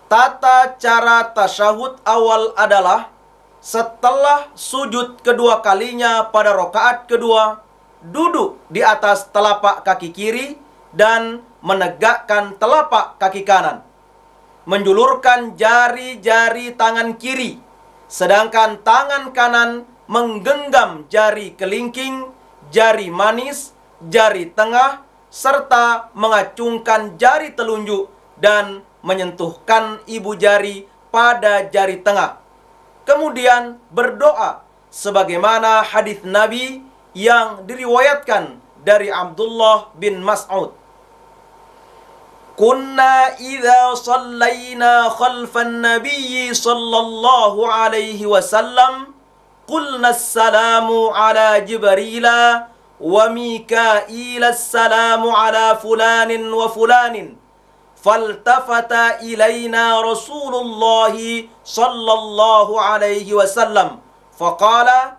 tata cara tasyahud awal adalah setelah sujud kedua kalinya pada rakaat kedua, duduk di atas telapak kaki kiri dan menegakkan telapak kaki kanan. Menjulurkan jari-jari tangan kiri, sedangkan tangan kanan menggenggam jari kelingking, jari manis, jari tengah, serta mengacungkan jari telunjuk dan menyentuhkan ibu jari pada jari tengah. Kemudian berdoa sebagaimana hadis Nabi yang diriwayatkan dari Abdullah bin Mas'ud. Kunna idza shallaina khalfan nabiyyi sallallahu alaihi wasallam qulna assalamu ala Jibrila wa Mikail assalamu ala fulanin wa fulanin. Faltafata ilaina Rasulullah sallallahu alaihi wasallam faqala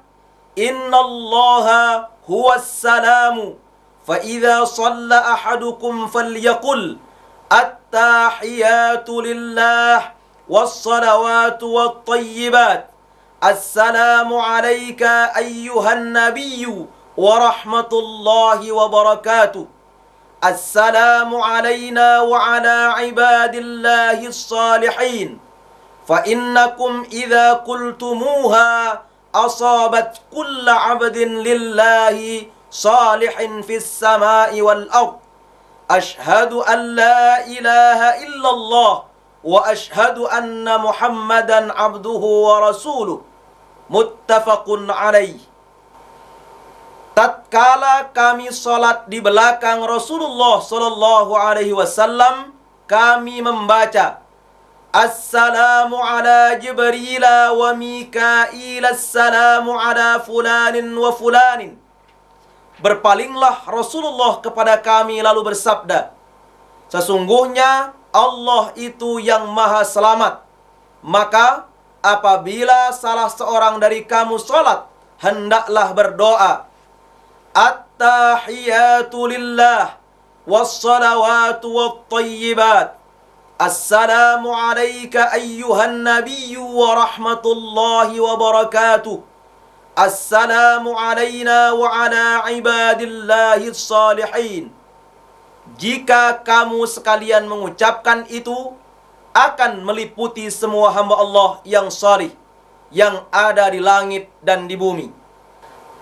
inna Allaha huwa as-salamu fa idza shalla ahadukum falyaqul at-tahiyatu lillah was-salawatu wat-tayyibat assalamu alayka ayyuhan nabiyyu wa rahmatullahi wa barakatuh. Assalamu alayna wa ala ibadillahi s-salihin. Fa innakum idza qultumuha asabat kulla abdin lillahi salihin fis samai wal ard. Ashhadu an la ilaha illallah wa ashhadu anna Muhammadan abduhu wa rasuluh. Muttafaqun alaih. Tatkala kami salat di belakang Rasulullah sallallahu alaihi wasallam, kami membaca Assalamu ala Jibril wa Mikail assalamu ala fulanin wa fulanin. Berpalinglah Rasulullah kepada kami lalu bersabda, sesungguhnya Allah itu yang maha selamat. Maka apabila salah seorang dari kamu salat, hendaklah berdoa At-tahiyatu lillah was-salawatu wat-tayyibat. Assalamu alayka ayyuhan nabiyyu wa rahmatullahi wa barakatuh. Assalamu alayna wa ala ibadillahi s-salihin. Jika kamu sekalian mengucapkan itu, akan meliputi semua hamba Allah yang salih, yang ada di langit dan di bumi.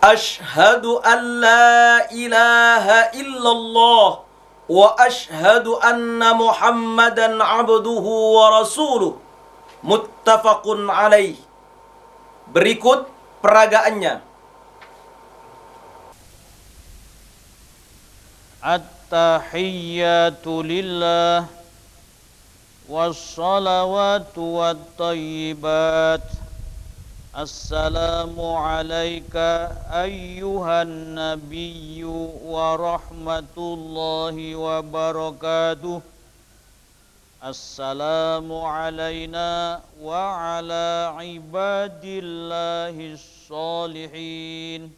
Ashhadu an la ilaha illallah wa ashhadu anna Muhammadan abduhu wa rasuluh. Muttafaqun alaih. Berikut peragaannya. At-tahiyyatu lillah was-salawatu wat-tayyibat. Assalamu alayka ayyuhan nabiyyu wa rahmatullahi wa barakatuh. Assalamu alayna wa ala ibadillahi s-salihin.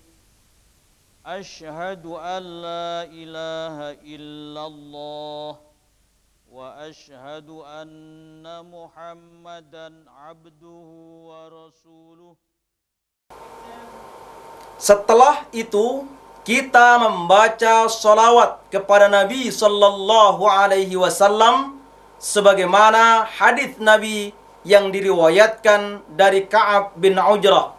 Ashhadu an la ilaha illallah wa ashhadu anna Muhammadan abduhu wa rasuluh. Setelah itu kita membaca salawat kepada Nabi sallallahu alaihi wasallam sebagaimana hadis Nabi yang diriwayatkan dari Ka'ab bin Ujrah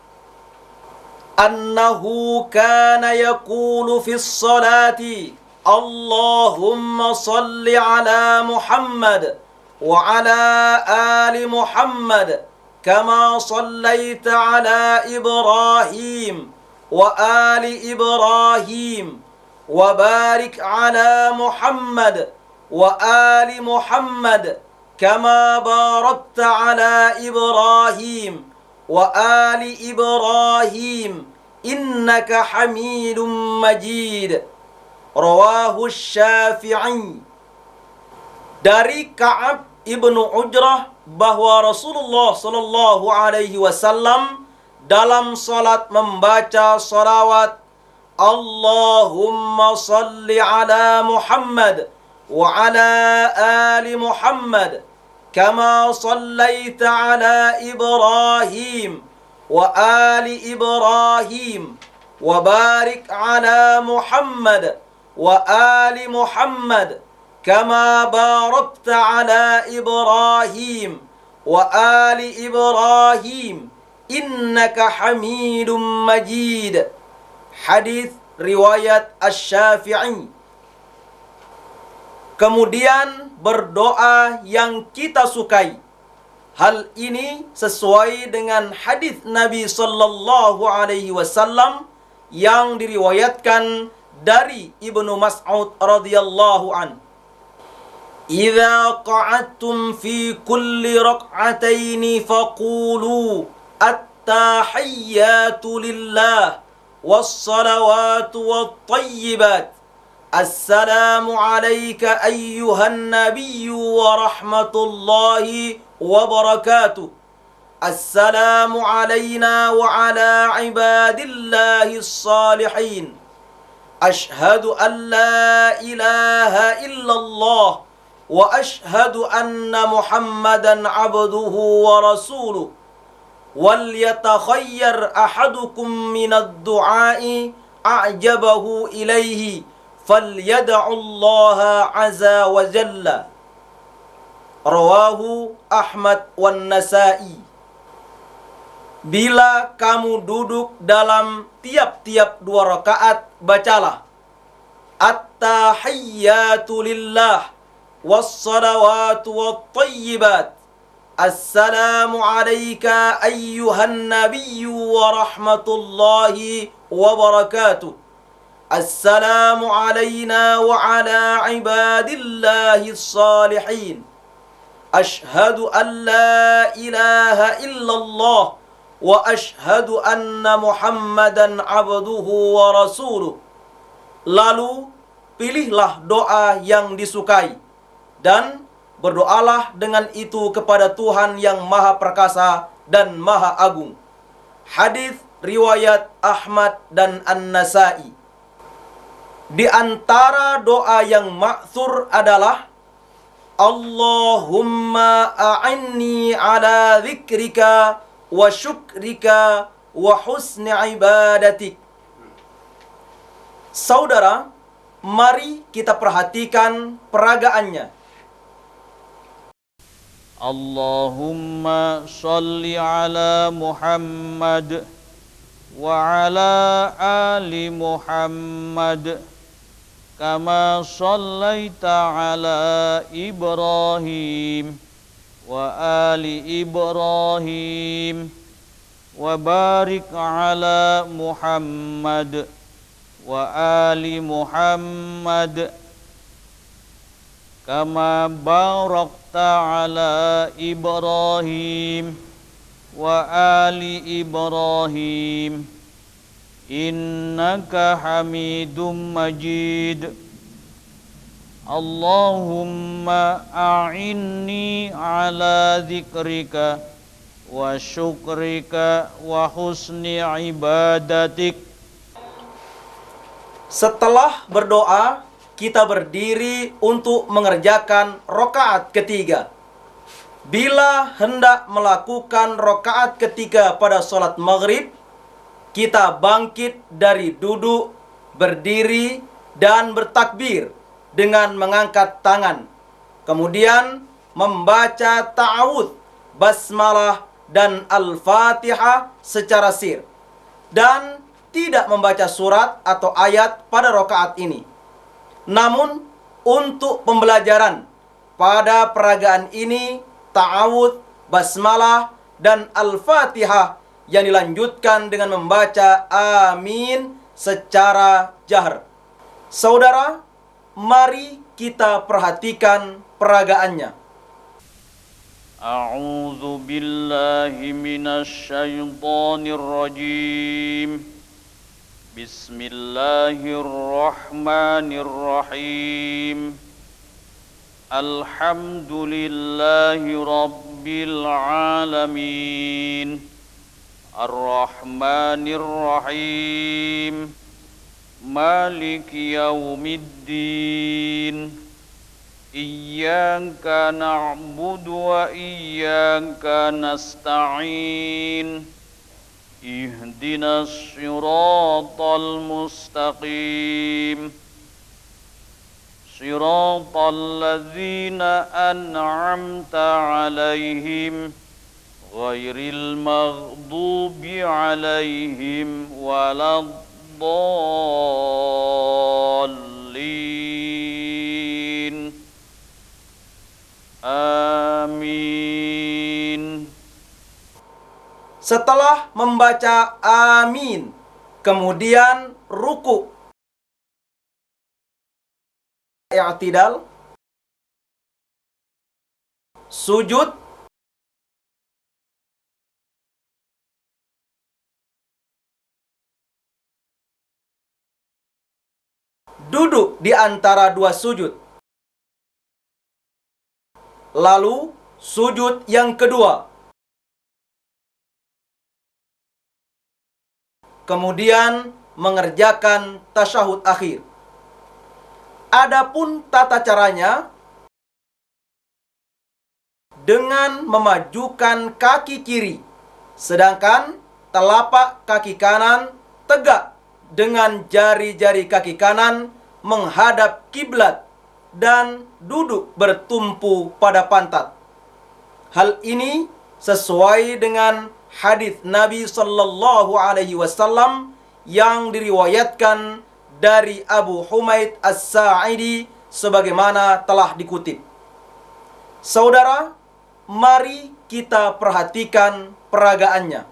annahu kana yaqulu fis salati Allahumma salli ala Muhammad wa ala ali Muhammad kama sallaita ala Ibrahim wa ali Ibrahim wa barik ala Muhammad wa ali Muhammad kama barakta ala Ibrahim wa ali Ibrahim innaka Hamidum Majid. Rawahu Syafi'i. Dari Ka'ab ibnu Ujrah bahwa Rasulullah sallallahu alaihi wasallam dalam salat membaca salawat Allahumma salli ala Muhammad wa ala ali Muhammad kama sallaita ala Ibrahim wa ali Ibrahim wa barik ala Muhammad wa ali Muhammad kama barakta ala Ibrahim wa ali Ibrahim innaka Hamidum Majid. Hadis riwayat Asy-Syafi'i. Kemudian berdoa yang kita sukai. Hal ini sesuai dengan hadis Nabi sallallahu alaihi wasallam yang diriwayatkan dari Ibnu Mas'ud radhiyallahu an. Idza qa'adtum fi kulli rak'ataini faqulu at-tahiyyatu lillah was-salawatu wat-thayyibat. Assalamu alayka ayyuhan nabiyyu wa rahmatullahi wa barakatuh. Assalamu alayna wa ala ibadillahi s-salihin. Ashhadu an la ilaha illallah wa ashhadu anna Muhammadan abduhu wa rasuluh. Wal yatakhayyar ahadukum minad du'ai a'jabahu ilaihi falyad'ullaha azza wa jalla. Rawahu Ahmad wan Nasa'i. Bila kamu duduk dalam tiap-tiap 2 rakaat, bacalah at-tahiyyatu lillah was-salawatu wat-thayyibat. Assalamu alayka ayyuhan nabiyyu wa rahmatullahi wa barakatuh. Assalamu alayna wa ala ibadillahi s-salihin. Ashhadu an la ilaha illallah wa ashhadu anna Muhammadan abduhu wa rasuluh. Lalu pilihlah doa yang disukai dan berdoalah dengan itu kepada Tuhan yang Maha Perkasa dan Maha Agung. Hadis riwayat Ahmad dan An-Nasa'i. Di antara doa yang ma'thur adalah Allahumma a'inni ala dzikrika wa syukrika wa husni ibadatik. Saudara, mari kita perhatikan peragaannya. Allahumma salli ala Muhammad wa ala ali Muhammad kama sallaita ala Ibrahim wa ali Ibrahim wa barik ala Muhammad wa ali Muhammad kama barakta ala Ibrahim wa ali Ibrahim innaka Hamidum Majid. Allahumma a'inni ala dzikrika wa syukrika wa husni ibadatik. Setelah berdoa, kita berdiri untuk mengerjakan rakaat ketiga. Bila hendak melakukan rakaat ketiga pada sholat maghrib, kita bangkit dari duduk, berdiri, dan bertakbir dengan mengangkat tangan. Kemudian membaca ta'awudz, basmalah, dan al-fatihah secara sir. Dan tidak membaca surat atau ayat pada rakaat ini. Namun, untuk pembelajaran pada peragaan ini, ta'awudz, basmalah, dan al-fatihah yang dilanjutkan dengan membaca amin secara jahar. Saudara, mari kita perhatikan peragaannya. A'udzu billahi minasy syaithanir rajim. Bismillahirrahmanirrahim. Alhamdulillahi rabbil alamin. Ar-Rahmanir Rahim. Malik Yaumiddin. Iyyaka na'budu wa iyyaka nasta'in. Ihdinas siratal mustaqim. Siratal ladzina an'amta 'alaihim ghairil maghdubi 'alaihim waladdallin. Amin. Setelah membaca amin, kemudian ruku, i'tidal, sujud, duduk di antara dua sujud, lalu sujud yang kedua, kemudian mengerjakan tasyahud akhir. Adapun tata caranya dengan memajukan kaki kiri, sedangkan telapak kaki kanan tegak dengan jari-jari kaki kanan menghadap kiblat dan duduk bertumpu pada pantat. Hal ini sesuai dengan hadis Nabi sallallahu alaihi wasallam yang diriwayatkan dari Abu Humaid As-Sa'idi sebagaimana telah dikutip. Saudara, mari kita perhatikan peragaannya.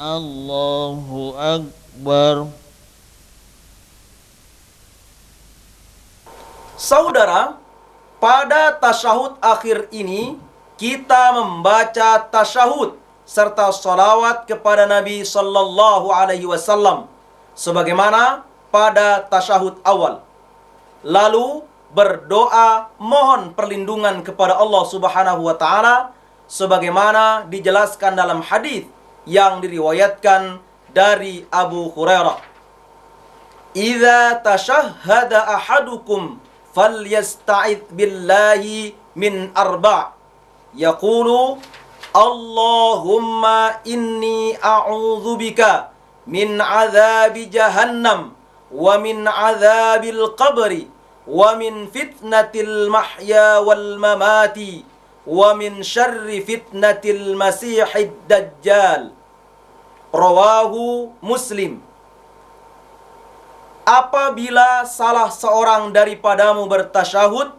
Allahu Akbar. Saudara, pada tasyahud akhir ini kita membaca tasyahud serta salawat kepada Nabi sallallahu alaihi wasallam sebagaimana pada tasyahud awal. Lalu berdoa mohon perlindungan kepada Allah Subhanahu wa taala sebagaimana dijelaskan dalam hadis yang diriwayatkan dari Abu Hurairah. Idza tashahhada ahadukum falyasta'id billahi min arba'. Yaqulu Allahumma inni a'udzubika min azabi jahannam wa min azabil qabri wa min fitnatil mahya wal mamati wa min syarri fitnatil masihid dajjal. Rawahu Muslim. Apabila salah seorang daripadamu bertasyahud,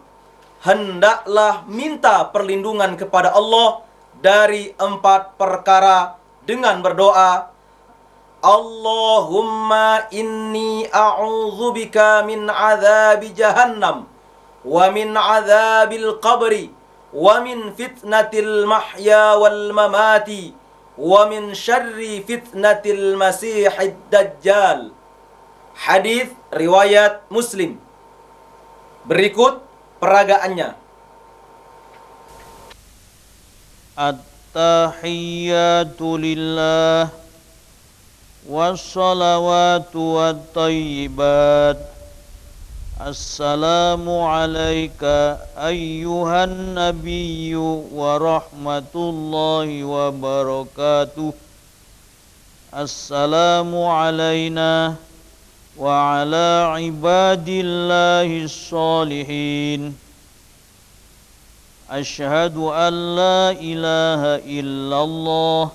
hendaklah minta perlindungan kepada Allah dari 4 perkara dengan berdoa, Allahumma inni a'udzubika min azabi jahannam wa min azabil qabri wa min fitnatil mahya wal mamati wa min syarri fitnatil masihid dajjal. Hadis riwayat Muslim. Berikut peragaannya. At-tahiyyatu lillah wassalawatu wattayyibat. Assalamu alayka ayyuhan nabiyyu wa rahmatullahi wa barakatuh. Assalamu alayna wa ala ibadillahi sholihin. Ashhadu an la ilaha illallah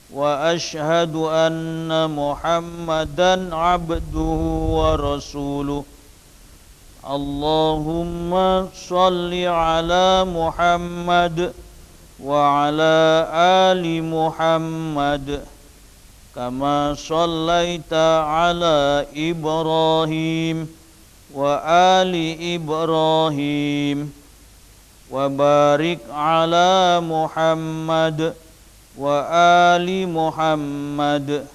wa ashhadu anna Muhammadan abduhu wa rasuluh. Allahumma salli ala Muhammad wa ala ali Muhammad kama sallaita ala Ibrahim wa ali Ibrahim wa barik ala Muhammad wa ali Muhammad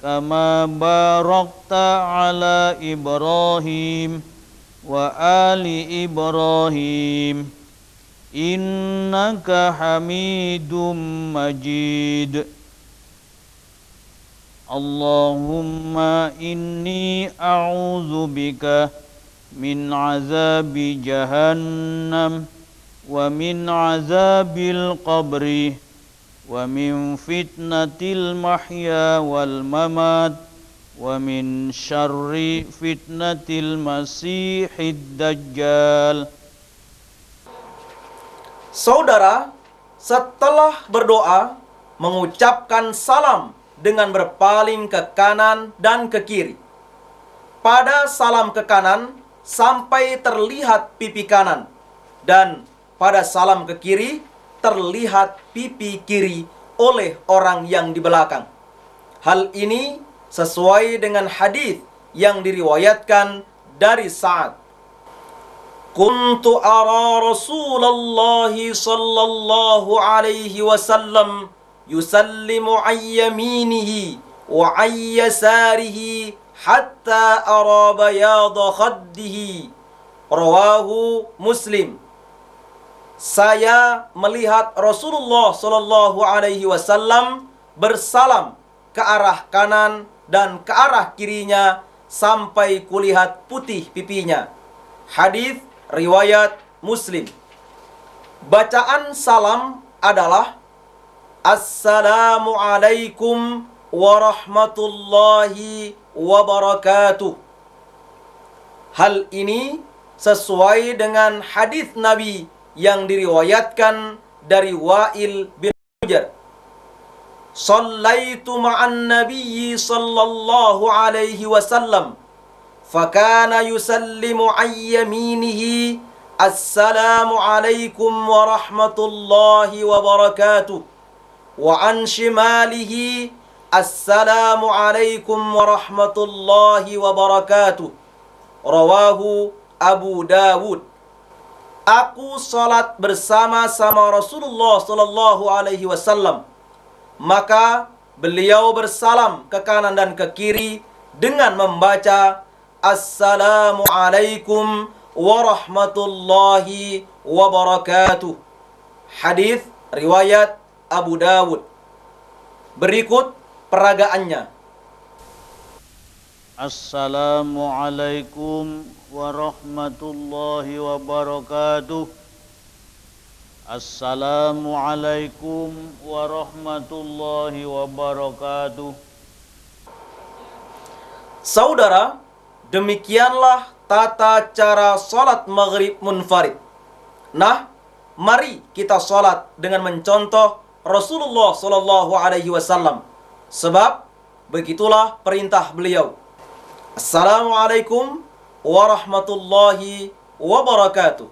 kama barakta ala Ibrahim wa ali Ibrahim إنك حميد مجيد اللهم إني أعوذ بك من عذاب جهنم ومن عذاب القبر ومن فتنة المحيا والممات ومن شر فتنة المسيح الدجال. Saudara, setelah berdoa, mengucapkan salam dengan berpaling ke kanan dan ke kiri. Pada salam ke kanan, sampai terlihat pipi kanan. Dan pada salam ke kiri, terlihat pipi kiri oleh orang yang di belakang. Hal ini sesuai dengan hadis yang diriwayatkan dari Sa'ad. Kuntu ara Rasulullah sallallahu alaihi wasallam yusallimu ayyaminihi wa ayyasarihi hatta ara bayada khaddihi. Rawahu Muslim. Saya melihat Rasulullah sallallahu alaihi wasallam bersalam ke arah kanan dan ke arah kirinya sampai kulihat putih pipinya. Hadis riwayat Muslim. Bacaan salam adalah Assalamu alaikum warahmatullahi wabarakatuh. Hal ini sesuai dengan hadis Nabi yang diriwayatkan dari Wa'il bin Hujr. Shallaitu ma'an nabiyyi sallallahu alaihi wasallam fakana yusallimu ayyaminihi assalamu alaikum warahmatullahi wabarakatuh wa an shimalihi assalamu alaikum warahmatullahi wabarakatuh. Rawahu Abu Dawud. Aku salat bersama-sama Rasulullah sallallahu alaihi wasallam, maka beliau bersalam ke kanan dan ke kiri dengan membaca Assalamu alaikum warahmatullahi wabarakatuh. Hadis riwayat Abu Dawud. Berikut peragaannya. Assalamualaikum warahmatullahi wabarakatuh. Assalamualaikum warahmatullahi wabarakatuh. Saudara, demikianlah tata cara salat maghrib munfarid. Nah, mari kita salat dengan mencontoh Rasulullah sallallahu alaihi wasallam, sebab begitulah perintah beliau. Assalamualaikum warahmatullahi wabarakatuh.